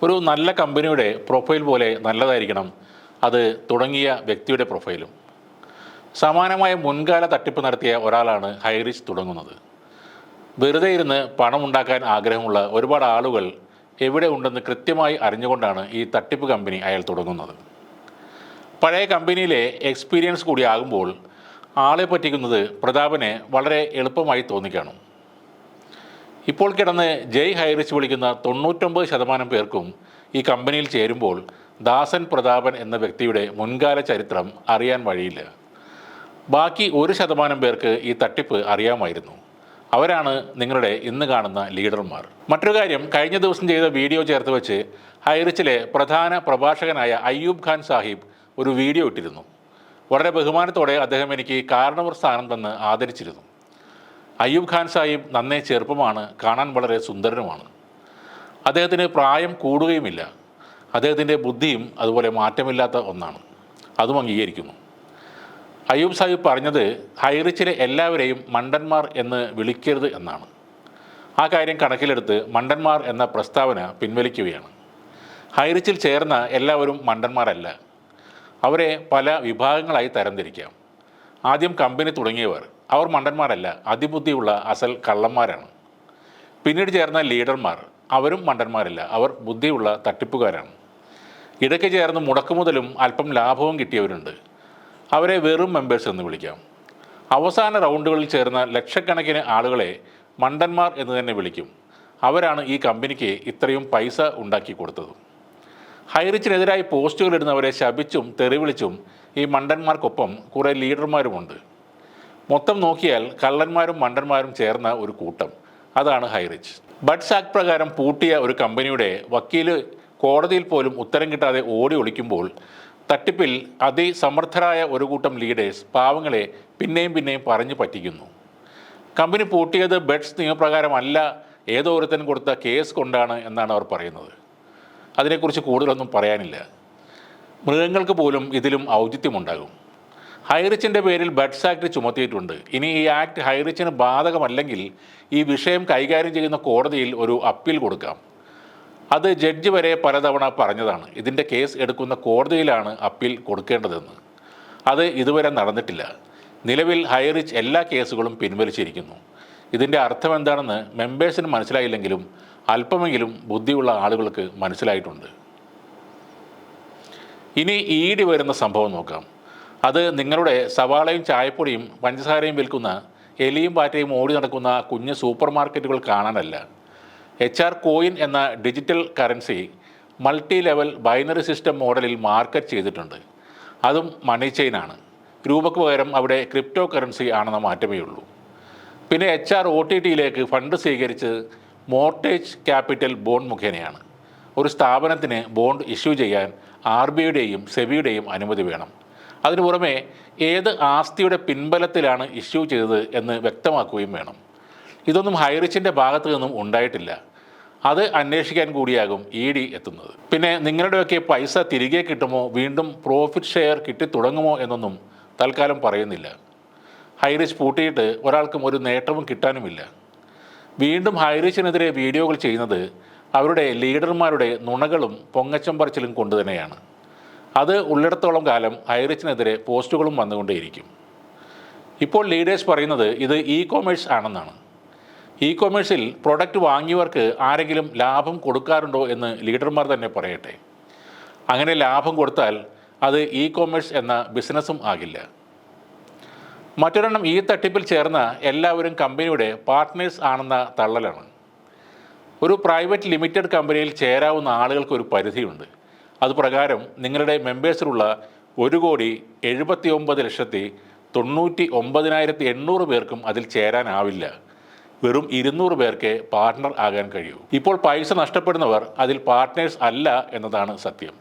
ഒരു നല്ല കമ്പനിയുടെ പ്രൊഫൈൽ പോലെ നല്ലതായിരിക്കണം അത് തുടങ്ങിയ വ്യക്തിയുടെ പ്രൊഫൈലും. സമാനമായ മുൻകാല തട്ടിപ്പ് നടത്തിയ ഒരാളാണ് ഹൈറിച്ച് തുടങ്ങുന്നത്. വെറുതെ ഇരുന്ന് പണമുണ്ടാക്കാൻ ആഗ്രഹമുള്ള ഒരുപാട് ആളുകൾ എവിടെ ഉണ്ടെന്ന് കൃത്യമായി അറിഞ്ഞുകൊണ്ടാണ് ഈ തട്ടിപ്പ് കമ്പനി അയാൾ തുടങ്ങുന്നത്. പഴയ കമ്പനിയിലെ എക്സ്പീരിയൻസ് കൂടി ആകുമ്പോൾ ആളെ പറ്റിക്കുന്നത് പ്രതാപനെ വളരെ എളുപ്പമായി തോന്നിക്കാണും. ഇപ്പോൾ കിടന്ന് ജയ് ഹൈറിച്ച് വിളിക്കുന്ന 99% പേർക്കും ഈ കമ്പനിയിൽ ചേരുമ്പോൾ ദാസൻ പ്രതാപൻ എന്ന വ്യക്തിയുടെ മുൻകാല ചരിത്രം അറിയാൻ വഴിയില്ല. ബാക്കി 1% പേർക്ക് ഈ തട്ടിപ്പ് അറിയാമായിരുന്നു. അവരാണ് നിങ്ങളുടെ ഇന്ന് കാണുന്ന ലീഡർമാർ. മറ്റൊരു കാര്യം, കഴിഞ്ഞ ദിവസം ചെയ്ത വീഡിയോ ചേർത്ത് വെച്ച് ഹൈറിച്ചിലെ പ്രധാന പ്രഭാഷകനായ അയ്യൂബ് ഖാൻ സാഹിബ് ഒരു വീഡിയോ ഇട്ടിരുന്നു. വളരെ ബഹുമാനത്തോടെ അദ്ദേഹം എനിക്ക് കാരണവർ സ്ഥാനം തന്ന് ആദരിച്ചിരുന്നു. അയ്യൂബ് ഖാൻ സാഹിബ് നന്നേ ചെറുപ്പമാണ്, കാണാൻ വളരെ സുന്ദരനുമാണ്. അദ്ദേഹത്തിന് പ്രായം കൂടുകയുമില്ല. അദ്ദേഹത്തിൻ്റെ ബുദ്ധിയും അതുപോലെ മാറ്റമില്ലാത്ത ഒന്നാണ്, അതും അംഗീകരിക്കുന്നു. അയ്യൂബ് സാഹിബ് പറഞ്ഞത് ഹൈറിച്ചിലെ എല്ലാവരെയും മണ്ടന്മാർ എന്ന് വിളിക്കരുത് എന്നാണ്. ആ കാര്യം കണക്കിലെടുത്ത് മണ്ടന്മാർ എന്ന പ്രസ്താവന പിൻവലിക്കുകയാണ്. ഹൈറിച്ചിൽ ചേർന്ന എല്ലാവരും മണ്ടന്മാരല്ല. അവരെ പല വിഭാഗങ്ങളായി തരംതിരിക്കാം. ആദ്യം കമ്പനി തുടങ്ങിയവർ, അവർ മണ്ടന്മാരല്ല, അതിബുദ്ധിയുള്ള അസൽ കള്ളന്മാരാണ്. പിന്നീട് ചേർന്ന ലീഡർമാർ, അവരും മണ്ടന്മാരല്ല, അവർ ബുദ്ധിയുള്ള തട്ടിപ്പുകാരാണ്. ഇടയ്ക്ക് ചേർന്ന് മുടക്കുമുതലും അല്പം ലാഭവും കിട്ടിയവരുണ്ട്. അവരെ വെറും മെമ്പേഴ്സ് എന്ന് വിളിക്കാം. അവസാന റൗണ്ടുകളിൽ ചേർന്ന ലക്ഷക്കണക്കിന് ആളുകളെ മണ്ടന്മാർ എന്ന് തന്നെ വിളിക്കും. അവരാണ് ഈ കമ്പനിക്ക് ഇത്രയും പൈസ ഉണ്ടാക്കി കൊടുത്തത്. ഹൈറിച്ചിനെതിരായി പോസ്റ്റുകൾ ഇടുന്നവരെ ശപിച്ചും തെറിവിളിച്ചും ഈ മണ്ടന്മാർക്കൊപ്പം കുറേ ലീഡർമാരുമുണ്ട്. മൊത്തം നോക്കിയാൽ കള്ളന്മാരും മണ്ടന്മാരും ചേർന്ന ഒരു കൂട്ടം, അതാണ് ഹൈറിച്ച്. ബഡ്സ് ആക്ട് പ്രകാരം പൂട്ടിയ ഒരു കമ്പനിയുടെ വക്കീല് കോടതിയിൽ പോലും ഉത്തരം കിട്ടാതെ ഓടി ഒളിക്കുമ്പോൾ തട്ടിപ്പിൽ അതിസമർത്ഥരായ ഒരു കൂട്ടം ലീഡേഴ്സ് പാവങ്ങളെ പിന്നെയും പിന്നെയും പറഞ്ഞു പറ്റിക്കുന്നു. കമ്പനി പൂട്ടിയത് ബഡ്സ് നിയമപ്രകാരമല്ല, ഏതോ ഒരുത്തൻ കൊടുത്ത കേസ് കൊണ്ടാണ് എന്നാണ് അവർ പറയുന്നത്. അതിനെക്കുറിച്ച് കൂടുതലൊന്നും പറയാനില്ല. മൃഗങ്ങൾക്ക് പോലും ഇതിലും ഔചിത്യമുണ്ടാകും. ഹൈറിച്ചിൻ്റെ പേരിൽ ബഡ്സ് ആക്ട് ചുമത്തിയിട്ടുണ്ട്. ഇനി ഈ ആക്ട് ഹൈറിച്ചിന് ബാധകമല്ലെങ്കിൽ ഈ വിഷയം കൈകാര്യം ചെയ്യുന്ന കോടതിയിൽ ഒരു അപ്പീൽ കൊടുക്കാം. അത് ജഡ്ജി വരെ പലതവണ പറഞ്ഞതാണ്. ഇതിൻ്റെ കേസ് എടുക്കുന്ന കോടതിയിലാണ് അപ്പീൽ കൊടുക്കേണ്ടതെന്ന്. അത് ഇതുവരെ നടന്നിട്ടില്ല. നിലവിൽ ഹൈറിച്ച് എല്ലാ കേസുകളും പിൻവലിച്ചിരിക്കുന്നു. ഇതിൻ്റെ അർത്ഥം എന്താണെന്ന് മെമ്പേഴ്സിന് മനസ്സിലായില്ലെങ്കിലും അല്പമെങ്കിലും ബുദ്ധിയുള്ള ആളുകൾക്ക് മനസ്സിലായിട്ടുണ്ട്. ഇനി ഈടി വരുന്ന സംഭവം നോക്കാം. അത് നിങ്ങളുടെ സവാളയും ചായപ്പൊടിയും പഞ്ചസാരയും വിൽക്കുന്ന എലിയും പാറ്റയും ഓടി നടക്കുന്ന കുഞ്ഞ് സൂപ്പർ മാർക്കറ്റുകൾ കാണാനല്ല. HR കോയിൻ എന്ന digital currency multi level binary system മോഡലിൽ മാർക്കറ്റ് ചെയ്തിട്ടുണ്ട്. അതും മണി ചെയിനാണ്. രൂപയ്ക്ക് പകരം അവിടെ ക്രിപ്റ്റോ കറൻസി ആണെന്ന മാറ്റമേ ഉള്ളൂ. പിന്നെ HR OTTയിലേക്ക് ഫണ്ട് സ്വീകരിച്ച് മോർട്ടേജ് ക്യാപിറ്റൽ ബോണ്ട് മുഖേനയാണ്. ഒരു സ്ഥാപനത്തിന് ബോണ്ട് ഇഷ്യൂ ചെയ്യാൻ RBIയുടെയും സെബിയുടെയും അനുമതി വേണം. അതിനു പുറമെ ഏത് ആസ്തിയുടെ പിൻബലത്തിലാണ് ഇഷ്യൂ ചെയ്തത് എന്ന് വ്യക്തമാക്കുകയും വേണം. ഇതൊന്നും ഹൈറിച്ചിൻ്റെ ഭാഗത്തു നിന്നും ഉണ്ടായിട്ടില്ല. അത് അന്വേഷിക്കാൻ കൂടിയാകും ED എത്തുന്നത്. പിന്നെ നിങ്ങളുടെയൊക്കെ പൈസ തിരികെ കിട്ടുമോ, വീണ്ടും പ്രോഫിറ്റ് ഷെയർ കിട്ടിത്തുടങ്ങുമോ എന്നൊന്നും തൽക്കാലം പറയുന്നില്ല. ഹൈറിച്ച് പൂട്ടിയിട്ട് ഒരാൾക്കും ഒരു നേട്ടവും കിട്ടാനുമില്ല. വീണ്ടും ഹൈറിച്ചിനെതിരെ വീഡിയോകൾ ചെയ്യുന്നത് അവരുടെ ലീഡർമാരുടെ നുണകളും പൊങ്ങച്ചം പറച്ചിലും കൊണ്ടുതന്നെയാണ്. അത് ഉള്ളിടത്തോളം കാലം ഹൈറിച്ചിനെതിരെ പോസ്റ്റുകളും വന്നുകൊണ്ടേയിരിക്കും. ഇപ്പോൾ ലീഡേഴ്സ് പറയുന്നത് ഇത് ഇ-കൊമേഴ്സ് ആണെന്നാണ്. ഇ-കൊമേഴ്സിൽ പ്രൊഡക്റ്റ് വാങ്ങിയവർക്ക് ആരെങ്കിലും ലാഭം കൊടുക്കാറുണ്ടോ എന്ന് ലീഡർമാർ തന്നെ പറയട്ടെ. അങ്ങനെ ലാഭം കൊടുത്താൽ അത് ഇ-കൊമേഴ്സ് എന്ന ബിസിനസ്സും ആകില്ല. മറ്റൊരെണ്ണം, ഈ തട്ടിപ്പിൽ ചേർന്ന എല്ലാവരും കമ്പനിയുടെ പാർട്ട്നേഴ്സ് ആണെന്ന തള്ളലാണ്. ഒരു പ്രൈവറ്റ് ലിമിറ്റഡ് കമ്പനിയിൽ ചേരാവുന്ന ആളുകൾക്ക് ഒരു പരിധിയുണ്ട്. അതുപ്രകാരം നിങ്ങളുടെ മെമ്പേഴ്സിലുള്ള 1,79,99,800 പേർക്കും അതിൽ ചേരാനാവില്ല. വെറും 200 പേർക്ക് പാർട്ട്ണർ ആകാൻ കഴിയൂ. ഇപ്പോൾ പൈസ നഷ്ടപ്പെടുന്നവർ അതിൽ പാർട്ട്നേഴ്സ് അല്ല എന്നതാണ് സത്യം.